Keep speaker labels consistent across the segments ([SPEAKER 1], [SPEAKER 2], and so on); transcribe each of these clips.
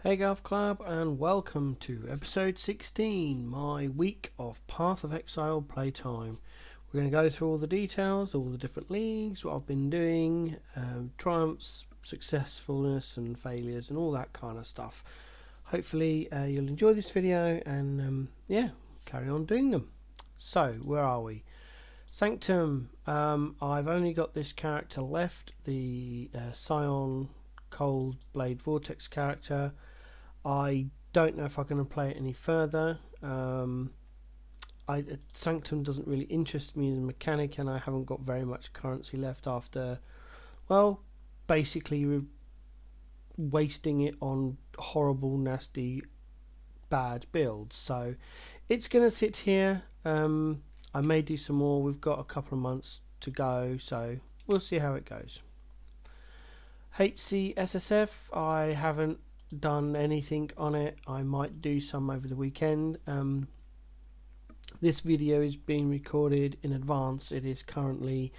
[SPEAKER 1] Hey Golf Club, and welcome to episode 16, my week of Path of Exile playtime. We're going to go through all the details, all the different leagues, what I've been doing, triumphs, successfulness and failures and all that kind of stuff. Hopefully you'll enjoy this video and carry on doing them. So, where are we? Sanctum. I've only got this character left, the Scion Cold Blade Vortex character. I don't know if I'm going to play it any further. Sanctum doesn't really interest me as a mechanic, and I haven't got very much currency left after, well, basically wasting it on horrible, nasty, bad builds. So it's going to sit here. I may do some more. We've got a couple of months to go, so we'll see how it goes. HCSSF, I haven't done anything on it. I might do some over the weekend. This video is being recorded in advance. It is currently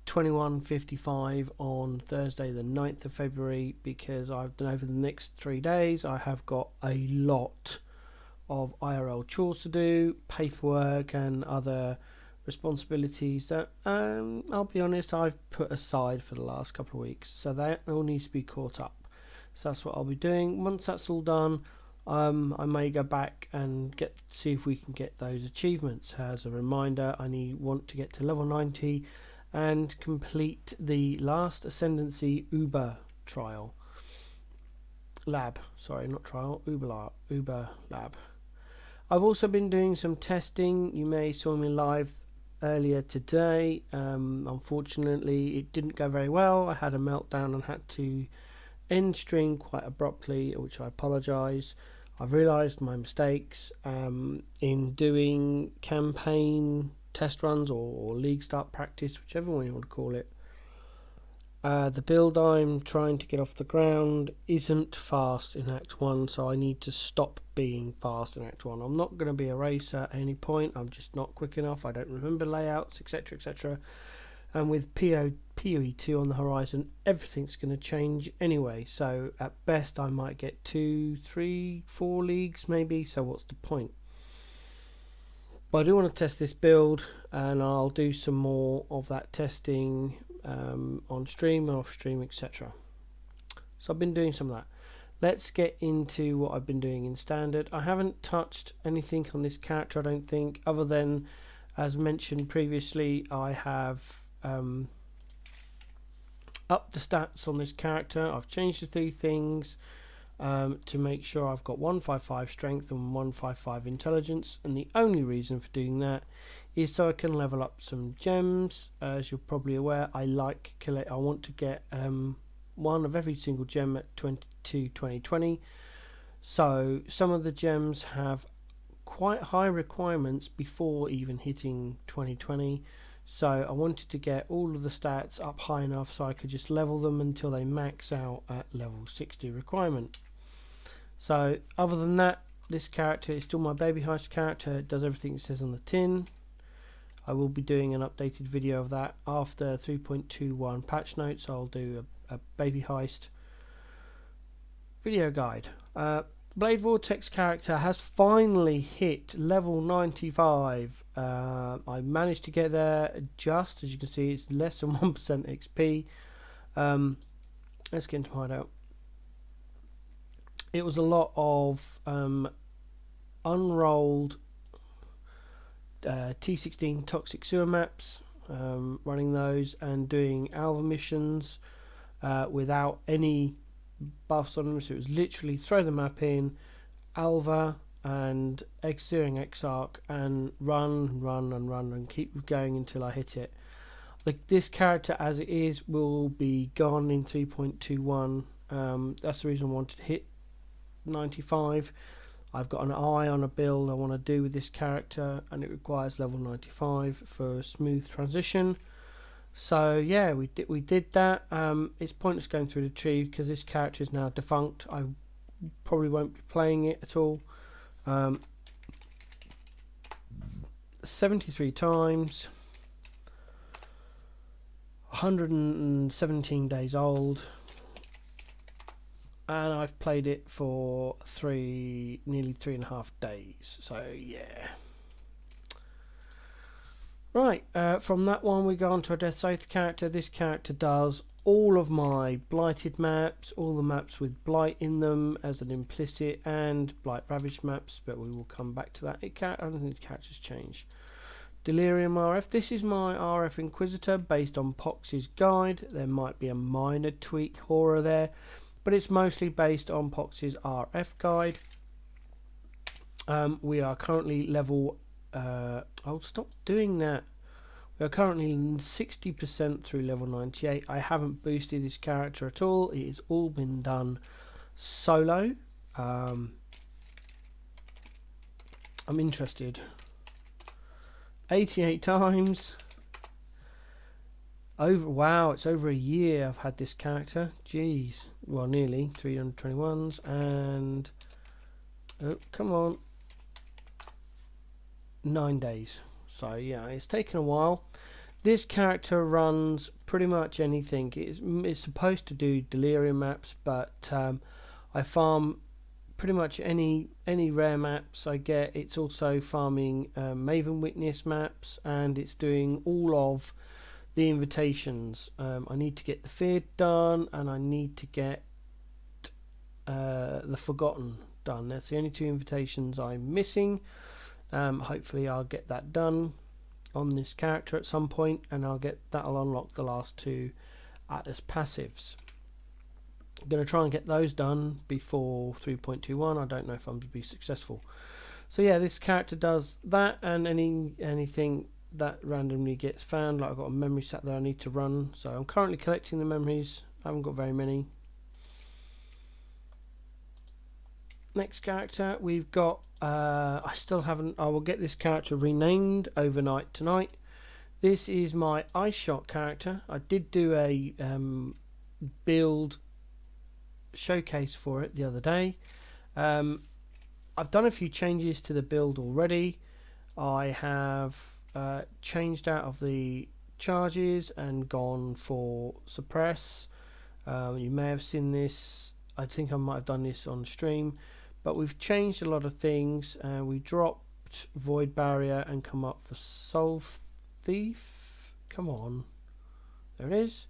[SPEAKER 1] 21:55 on Thursday the 9th of February because I've done over the next 3 days. I have got a lot of IRL chores to do, paperwork and other responsibilities that I'll be honest, I've put aside for the last couple of weeks, so that all needs to be caught up. So that's what I'll be doing. Once that's all done, I may go back and see if we can get those achievements. As a reminder, I want to get to level 90 and complete the last Ascendancy Uber trial. Lab, sorry, not trial, Uber lab. I've also been doing some testing. You may saw me live earlier today. Unfortunately, it didn't go very well. I had a meltdown and had to end stream quite abruptly, which I apologise. I've realised my mistakes in doing campaign test runs or league start practice, whichever one you want to call it. The build I'm trying to get off the ground isn't fast in Act 1, so I need to stop being fast in Act 1. I'm not going to be a racer at any point. I'm just not quick enough. I don't remember layouts, etc, etc. And with PoE 2 on the horizon, everything's going to change anyway. So at best I might get 2, 3, 4 leagues maybe, so what's the point? But I do want to test this build, and I'll do some more of that testing on stream and off stream, etc. So I've been doing some of that. Let's get into what I've been doing in standard. I haven't touched anything on this character, I don't think, other than, as mentioned previously, I have upped the stats on this character. I've changed a few things to make sure I've got 155 strength and 155 intelligence, and the only reason for doing that is so I can level up some gems. As you're probably aware, I want to get one of every single gem at 2020. So some of the gems have quite high requirements before even hitting 2020. So I wanted to get all of the stats up high enough so I could just level them until they max out at level 60 requirement. So other than that, this character is still my baby heist character. It does everything it says on the tin. I will be doing an updated video of that after 3.21 patch notes. I'll do a baby heist video guide. Blade Vortex character has finally hit level 95. I managed to get there just, as you can see, it's less than 1% XP. Let's get into hideout. It was a lot of unrolled T16 toxic sewer maps, running those and doing alpha missions without any buffs on them. So it was literally throw the map in, Alva and Searing Exarch, and run and keep going until I hit it. Like, this character as it is will be gone in 3.21. That's the reason I wanted to hit 95. I've got an eye on a build I want to do with this character, and it requires level 95 for a smooth transition. So yeah, we did that. It's pointless going through the tree because this character is now defunct. I probably won't be playing it at all. 73 times, 117 days old. and I've played it for nearly 3.5 days. So yeah. Right, from that one we go on to a Death Oath character. This character does all of my blighted maps, all the maps with blight in them as an implicit, and blight ravaged maps, but we will come back to that. I don't think the character's changed. Delirium RF. This is my RF Inquisitor based on Pox's guide. There might be a minor tweak horror there, but it's mostly based on Pox's RF guide. We are currently level... oh, stop doing that. We are currently 60% through level 98. I haven't boosted this character at all. It has all been done solo. I'm interested. 88 times. Wow, it's over a year I've had this character. Jeez. Well, nearly 321s. And oh, come on, 9 days. So yeah, it's taken a while. This character runs pretty much anything. It's supposed to do delirium maps, but I farm pretty much any rare maps I get. It's also farming Maven Witness maps, and it's doing all of the invitations. I need to get the Feared done, and I need to get the Forgotten done. That's the only 2 invitations I'm missing. Hopefully I'll get that done on this character at some point, and that'll unlock the last 2 Atlas passives. I'm going to try and get those done before 3.21. I don't know if I'm going to be successful. So yeah, this character does that, and anything that randomly gets found. Like I've got a memory set there I need to run, so I'm currently collecting the memories. I haven't got very many. Next character we've got, I will get this character renamed overnight tonight. This is my Ice Shot character. I did do a build showcase for it the other day. I've done a few changes to the build already. I have changed out of the charges and gone for suppress. You may have seen this. I think I might have done this on stream. But we've changed a lot of things. We dropped Void Barrier and come up for Soul Thief. Come on. There it is.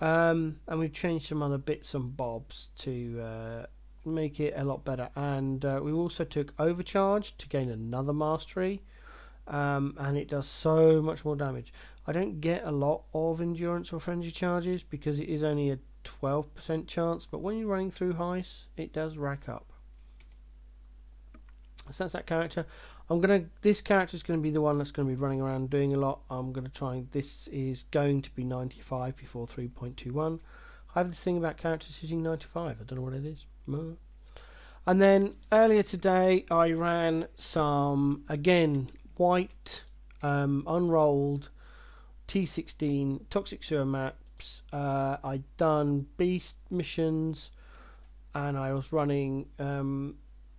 [SPEAKER 1] And we've changed some other bits and bobs to make it a lot better. And we also took Overcharge to gain another mastery. And it does so much more damage. I don't get a lot of Endurance or Frenzy charges because it is only a 12% chance. But when you're running through Heist, it does rack up. So that's that character. This character is going to be the one that's going to be running around doing a lot. I'm going to try. This is going to be 95 before 3.21. I have this thing about characters hitting 95. I don't know what it is. And then earlier today I ran some, again, white unrolled T16 Toxic Sewer maps. I'd done beast missions, and I was running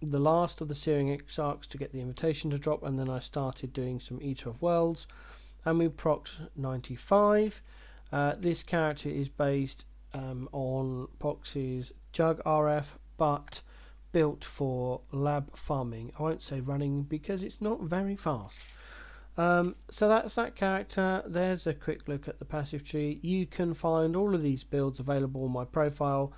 [SPEAKER 1] the last of the Searing Exarchs to get the invitation to drop, and then I started doing some Eater of Worlds, and we procced 95. This character is based on Pox's Jug RF, but built for lab farming. I won't say running because it's not very fast. So that's that character. There's a quick look at the passive tree. You can find all of these builds available on my profile.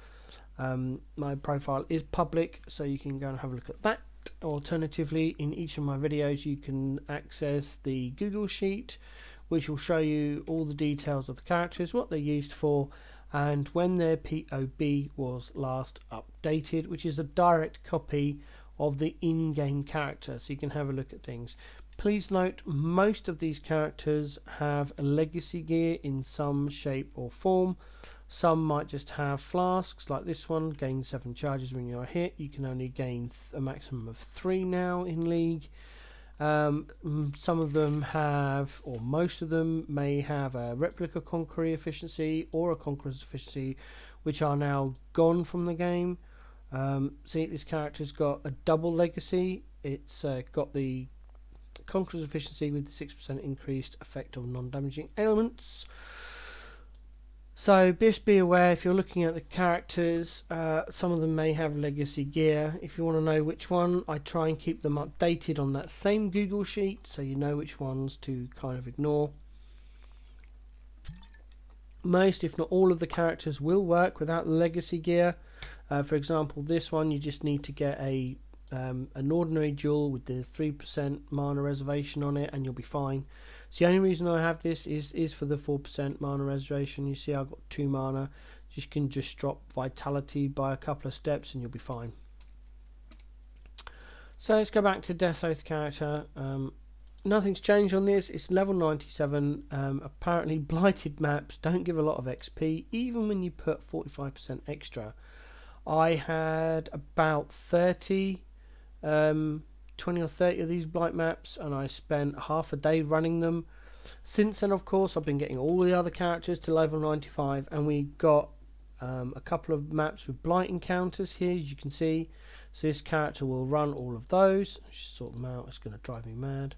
[SPEAKER 1] My profile is public, so you can go and have a look at that. Alternatively, in each of my videos you can access the Google Sheet, which will show you all the details of the characters, what they're used for, and when their POB was last updated, which is a direct copy of the in-game character, so you can have a look at things. Please note, most of these characters have legacy gear in some shape or form. Some might just have flasks, like this one, gain 7 charges when you're hit. You can only gain a maximum of 3 now in League. Some of them have, or most of them may have, a replica Conqueror efficiency or a Conqueror's efficiency, which are now gone from the game. See, this character's got a double legacy. It's got the Conqueror's efficiency with 6% increased effect of non-damaging elements. So just be aware, if you're looking at the characters, some of them may have legacy gear. If you want to know which one, I try and keep them updated on that same Google sheet so you know which ones to kind of ignore. Most, if not all, of the characters will work without legacy gear. For example, this one, you just need to get an ordinary jewel with the 3% mana reservation on it and you'll be fine. So the only reason I have this is for the 4% mana reservation. You see I've got 2 mana. You can just drop vitality by a couple of steps and you'll be fine. So let's go back to Death Oath character. Nothing's changed on this. It's level 97. Apparently blighted maps don't give a lot of XP even when you put 45% extra. I had about 20 or 30 of these blight maps and I spent half a day running them. Since then, of course, I've been getting all the other characters to level 95 and we got a couple of maps with blight encounters here, as you can see. So this character will run all of those. Let's just sort them out, it's going to drive me mad.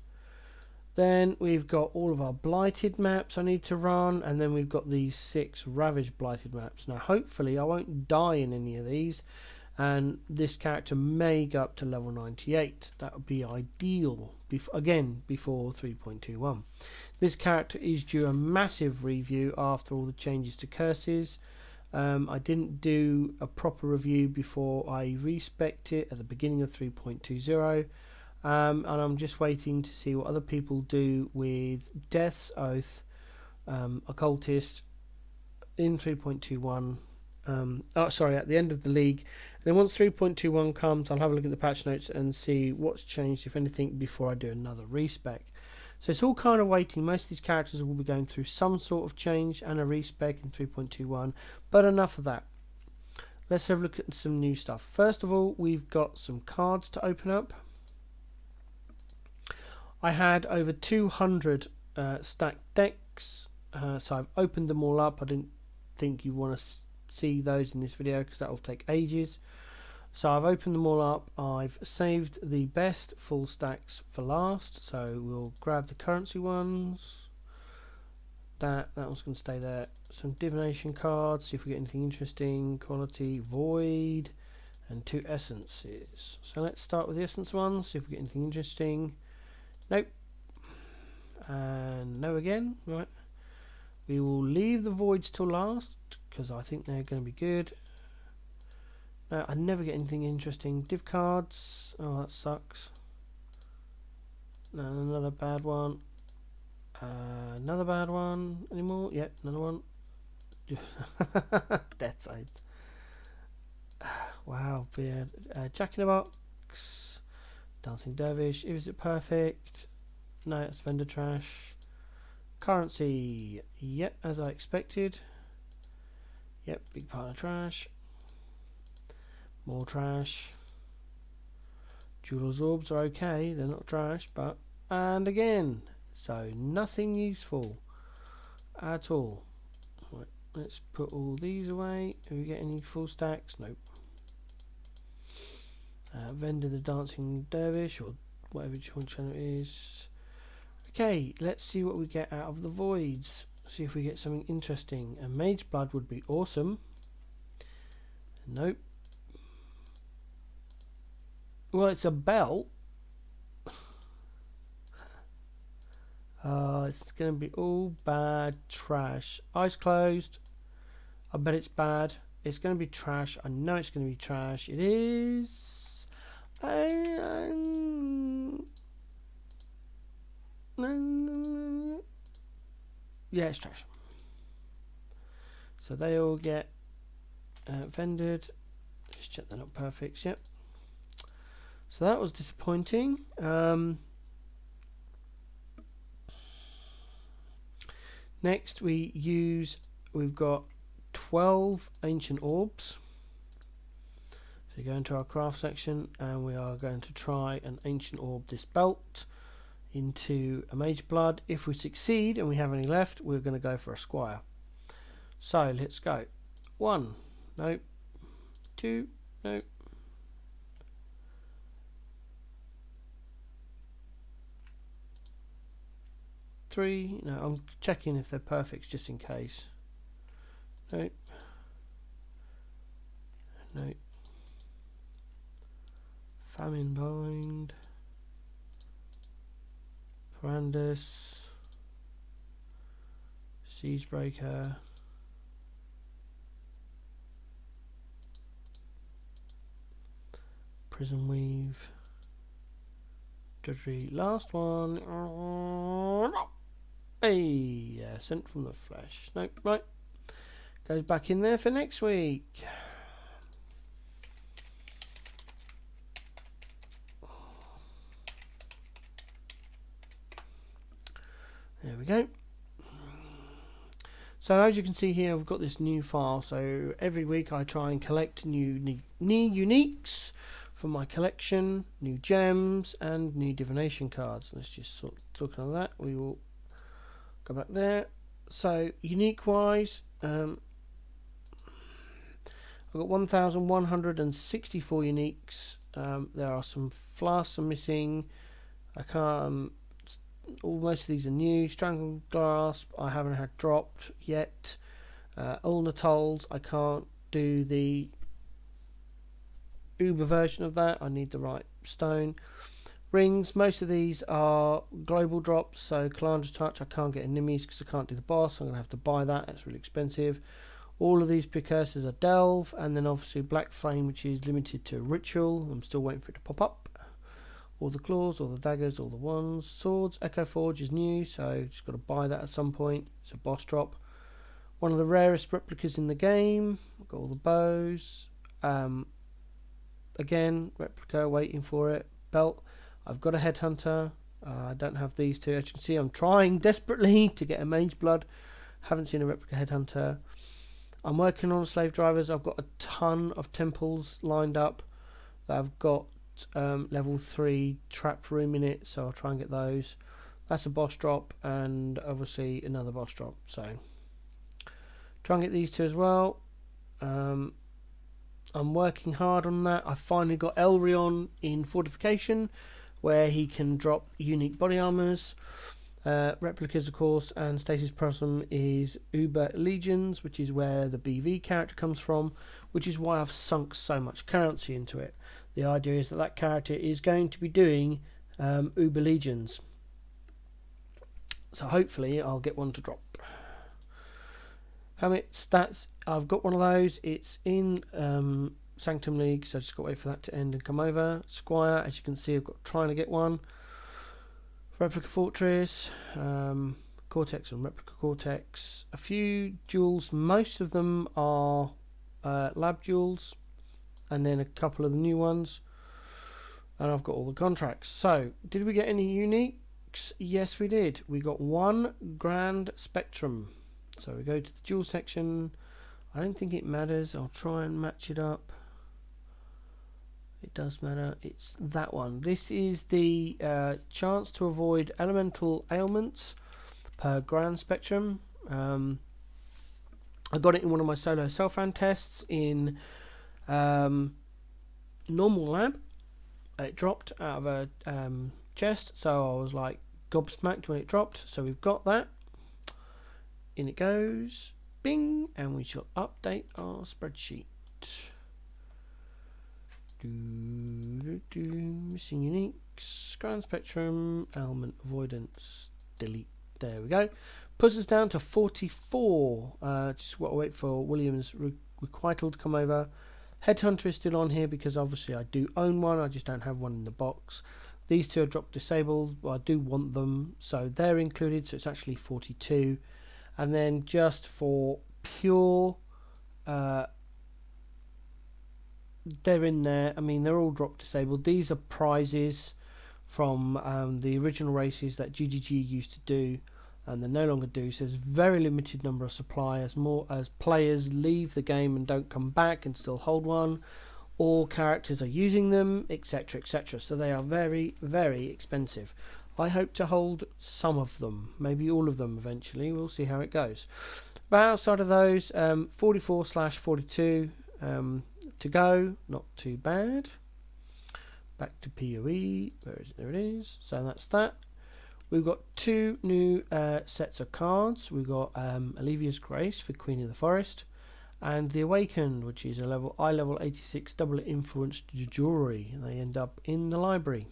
[SPEAKER 1] Then we've got all of our blighted maps I need to run, and then we've got these 6 ravaged blighted maps. Now hopefully I won't die in any of these, and this character may go up to level 98. That would be ideal, again before 3.21. This character is due a massive review after all the changes to curses. I didn't do a proper review before I respec'd it at the beginning of 3.20. And I'm just waiting to see what other people do with Death's Oath Occultist in 3.21. At the end of the league. And then once 3.21 comes, I'll have a look at the patch notes and see what's changed, if anything, before I do another respec. So it's all kind of waiting. Most of these characters will be going through some sort of change and a respec in 3.21, but enough of that. Let's have a look at some new stuff. First of all, we've got some cards to open up. I had over 200 stacked decks, so I've opened them all up. I didn't think you want to see those in this video because that will take ages. So I've opened them all up. I've saved the best full stacks for last, so we'll grab the currency ones. That one's going to stay there. Some divination cards, see if we get anything interesting. Quality, void, and 2 essences. So let's start with the essence ones, see if we get anything interesting. Nope. And no again. Right. We will leave the voids till last because I think they're going to be good. No, I never get anything interesting. Div cards. Oh, that sucks. No, another bad one. Another bad one. Any more? Yep, another one. Death's Oath. Wow, beard. Jack in the Box. Dancing Dervish. Is it perfect? No, it's vendor trash. Currency. Yep, as I expected. Yep, big pile of trash. More trash. Jeweler's orbs are okay, they're not trash, but... And again. So, nothing useful at all. Right, let's put all these away. Do we get any full stacks? Nope. Vendor the Dancing Dervish, or whatever channel it is. Okay, let's see what we get out of the voids. See if we get something interesting. A Mage Blood would be awesome. Nope. Well, it's a belt. It's going to be all bad trash. Eyes closed. I bet it's bad. It's going to be trash. I know it's going to be trash. It is. Yeah, it's trash. So they all get vendored. Just check they're not perfect. Yep. So that was disappointing. Next we've got 12 ancient orbs. So go into our craft section and we are going to try an ancient orb this belt into a Mage Blood. If we succeed and we have any left, we're going to go for a Squire. So let's go. 1, nope. 2, nope. 3, no, I'm checking if they're perfect just in case. No. No. Famine Bind. Brandis. Siegebreaker. Prison Weave. Drudgery. Last one. Hey, yeah, Sent from the Flesh. Nope, right. Goes back in there for next week. There we go. So as you can see here, I've got this new file. So every week I try and collect new uniques for my collection, new gems and new divination cards. Let's just talk on that. We will go back there. So unique wise, I've got 1,164 uniques. There are some flasks I'm missing. I can't. Most of these are new. Strangled Grasp I haven't had dropped yet. Ulna Tolls I can't do the Uber version of that. I need the right stone. Rings, most of these are global drops, so Calandra's Touch I can't get in Nimis because I can't do the boss. I'm going to have to buy that. It's really expensive. All of these precursors are Delve, and then obviously Black Flame, which is limited to Ritual. I'm still waiting for it to pop up. All the claws, all the daggers, all the wands. Swords, Echo Forge is new, so just got to buy that at some point. It's a boss drop. One of the rarest replicas in the game. I've got all the bows. Again, replica, waiting for it. Belt. I've got a Headhunter. I don't have these two. As you can see, I'm trying desperately to get a Mage Blood. Haven't seen a replica Headhunter. I'm working on Slave Drivers. I've got a ton of temples lined up that I've got level 3 trapped room in it, so I'll try and get those. That's a boss drop, and obviously another boss drop, so try and get these two as well. I'm working hard on that. I finally got Elrion in Fortification, where he can drop unique body armors, replicas of course, and Stasis Prism is Uber Legions, which is where the BV character comes from, which is why I've sunk so much currency into it. The idea is that that character is going to be doing Uber Legions. So hopefully I'll get one to drop. Helmet stats, I've got one of those. It's in Sanctum League, so I just got to wait for that to end and come over. Squire, as you can see, I've got trying to get one. Replica Fortress, Cortex and Replica Cortex. A few jewels, most of them are lab jewels, and then a couple of the new ones, and I've got all the contracts. So did we get any uniques? Yes we did. We got one Grand Spectrum. So we go to the jewel section. I don't think it matters. I'll try and match it up. It does matter. It's that one. This is the chance to avoid elemental ailments per Grand Spectrum. I got it in one of my solo self-ran tests in normal lab. It dropped out of a chest, so I was like gobsmacked when it dropped. So we've got that. In it goes, bing, and we shall update our spreadsheet. Missing uniques, Grand Spectrum, ailment avoidance, delete. There we go. Puts us down to 44. Just what I wait for William's requital to come over. Headhunter is still on here because obviously I do own one. I just don't have one in the box. These two are drop disabled. Well, I do want them, so they're included. So it's actually 42. And then just for pure, they're in there. I mean, they're all drop disabled. These are prizes from the original races that GGG used to do, and they no longer do. So there's a very limited number of supply. As more as players leave the game and don't come back and still hold one, all characters are using them, etc., etc. So they are very, very expensive. I hope to hold some of them, maybe all of them eventually. We'll see how it goes. But outside of those, 44/42 to go. Not too bad. Back to PoE. Where is it? There it is. So that's that. We've got two new sets of cards. We've got Olivia's Grace for Queen of the Forest. And the Awakened, which is a eye level 86 double influenced jewelry. They end up in the library.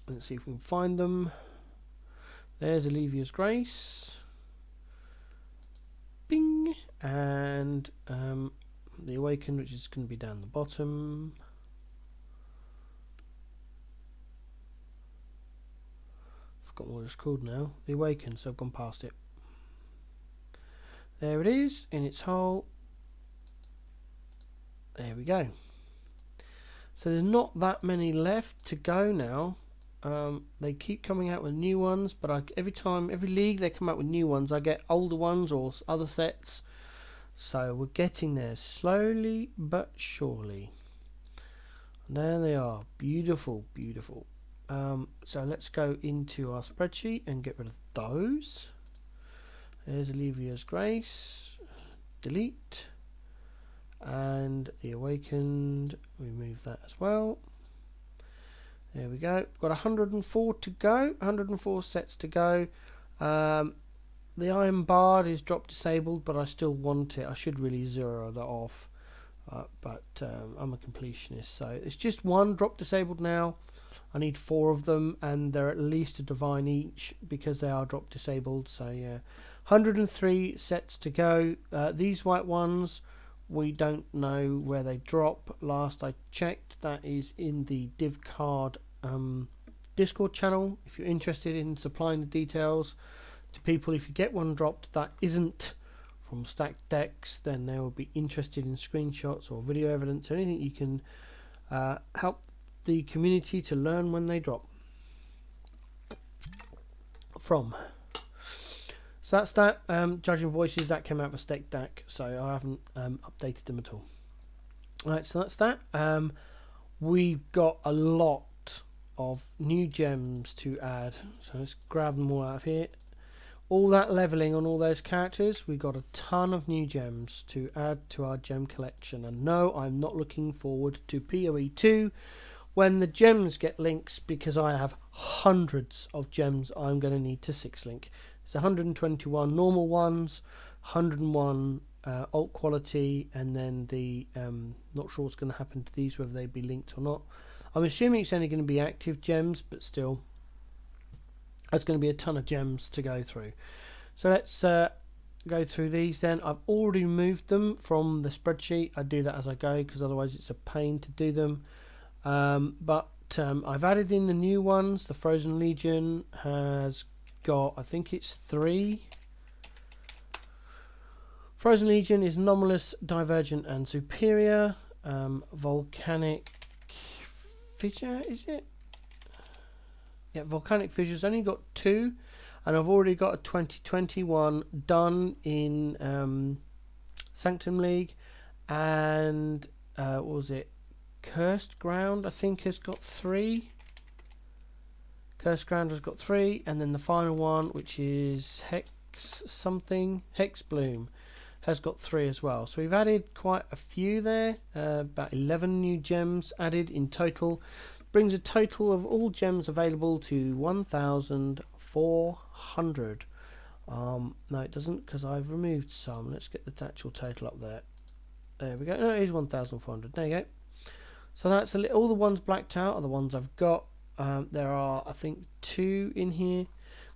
[SPEAKER 1] Let's see if we can find them. There's Olivia's Grace. Bing! And the Awakened, which is going to be down the bottom. Forgotten what it's called now. The Awakened, so I've gone past it. There it is in its hole. There we go. So there's not that many left to go now. They keep coming out with new ones, but every league they come out with new ones, I get older ones or other sets. So we're getting there slowly but surely. And there they are, beautiful, beautiful. So let's go into our spreadsheet and get rid of those. There's Olivia's Grace, delete, and the Awakened, remove that as well. There we go. Got 104 to go, 104 sets to go. The Iron Bard is drop disabled, but I still want it. I should really zero that off, but I'm a completionist, so it's just one drop disabled now. I need 4 of them, and they're at least a divine each because they are drop disabled. So yeah, 103 sets to go. These white ones, we don't know where they drop. Last I checked, that is in the Div Card Discord channel. If you're interested in supplying the details to people, if you get one dropped that isn't from stacked decks, then they will be interested in screenshots or video evidence, or anything you can help the community to learn when they drop from. So that's that. Judging Voices, that came out of a stacked deck, so I haven't updated them at all. Alright, so that's that. We've got a lot of new gems to add, so let's grab them all out of here. All that leveling on all those characters, we've got a ton of new gems to add to our gem collection. And no, I'm not looking forward to PoE 2 when the gems get links, because I have hundreds of gems I'm going to need to 6-link. It's 121 normal ones, 101 alt quality, and then the not sure what's going to happen to these, whether they be linked or not. I'm assuming it's only going to be active gems, but still, there's going to be a ton of gems to go through. So let's go through these then. I've already removed them from the spreadsheet. I do that as I go because otherwise it's a pain to do them. But I've added in the new ones. The Frozen Legion has got, I think it's 3. Frozen Legion is Anomalous, Divergent and Superior. Volcanic Fissure, is it? Yeah, Volcanic Fissure's only got 2, and I've already got a 2021 done in Sanctum League, and what was it? Cursed Ground, I think, has got 3. Cursed Ground has got 3, and then the final one, which is Hex Bloom, has got 3 as well. So we've added quite a few there, about 11 new gems added in total. Brings a total of all gems available to 1,400. No, it doesn't, because I've removed some. Let's get the actual total up there. There we go. No, it is 1,400. There you go. So that's all the ones blacked out are the ones I've got. There are, I think, 2 in here.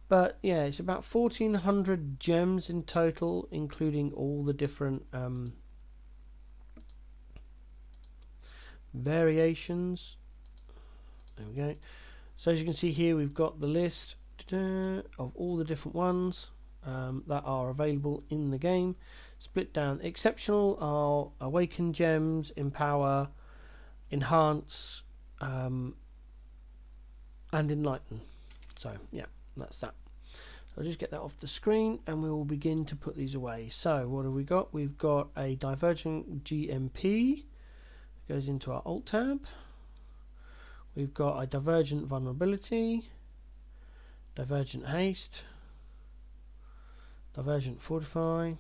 [SPEAKER 1] But yeah, it's about 1,400 gems in total, including all the different variations. There we go. So as you can see here, we've got the list of all the different ones that are available in the game. Split down. Exceptional are Awaken gems, Empower, Enhance, and Enlighten. So yeah, that's that. I'll just get that off the screen and we will begin to put these away. So what have we got? We've got a Divergent GMP. Goes into our Alt tab. We've got a Divergent Vulnerability, Divergent Haste, Divergent Fortify,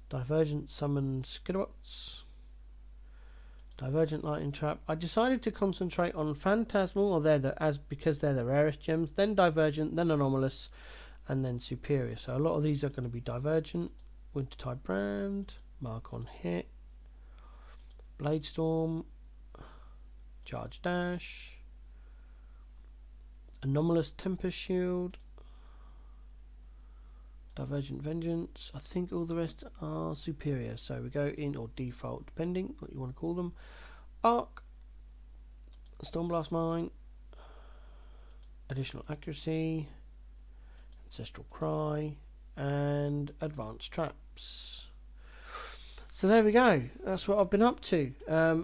[SPEAKER 1] Divergent Summon Skitterbots, Divergent Lightning Trap. I decided to concentrate on Phantasmal, or because they're the rarest gems, then Divergent, then Anomalous, and then superior. So a lot of these are going to be divergent. Wintertide Brand, Mark on Hit, Bladestorm, Charge Dash, Anomalous Tempest Shield, Divergent Vengeance. I think all the rest are superior. So we go in, or default, depending what you want to call them. Arc, Stormblast Mine, Additional Accuracy, Ancestral Cry, and Advanced Traps. So there we go. That's what I've been up to.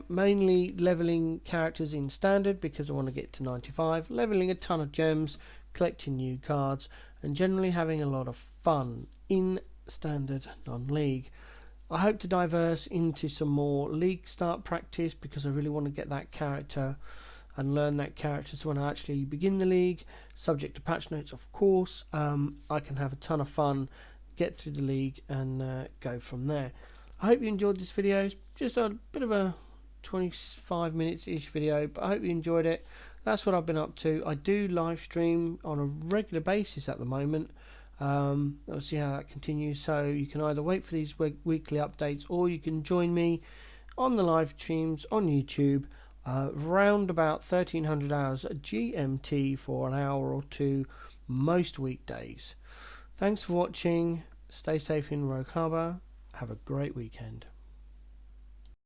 [SPEAKER 1] Mainly leveling characters in standard because I want to get to 95, leveling a ton of gems, collecting new cards, and generally having a lot of fun in standard non-league. I hope to diverse into some more league start practice because I really want to get that character and learn that character, so when I actually begin the league, subject to patch notes of course, I can have a ton of fun, get through the league, and go from there. I hope you enjoyed this video. It's just a bit of a 25 minutes ish video, but I hope you enjoyed it. That's what I've been up to. I do live stream on a regular basis at the moment. I'll see how that continues, so you can either wait for these weekly updates, or you can join me on the live streams on YouTube round about 1300 hours GMT for an hour or two most weekdays. Thanks for watching. Stay safe in Rogue Harbour. Have a great weekend.